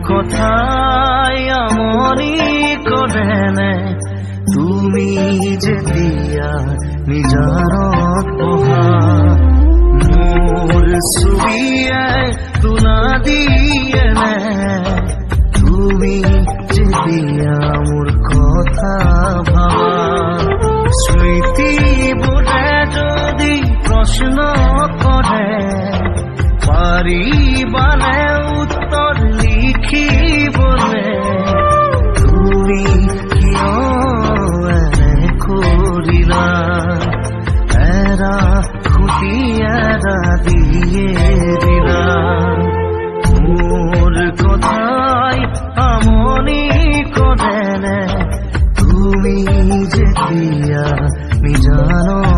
কথাই আমনি কৰেনে তুমি যেতিয়া নিজানত বহা মোৰ ছবিয়ে তুলা দিয়েনে তুমি যেতিয়া মোৰ কথা ভাবা স্মৃতিবোৰে যদি প্ৰশ্ন কৰে পাৰিবানে উত্তৰ লিখিবলে তুমি কিয় এনে কৰিলা এৰা খুটি এৰা দিয়ে দিলা মোৰ কথাই আমনি কৰেনে তুমি যেতিয়া নিজানত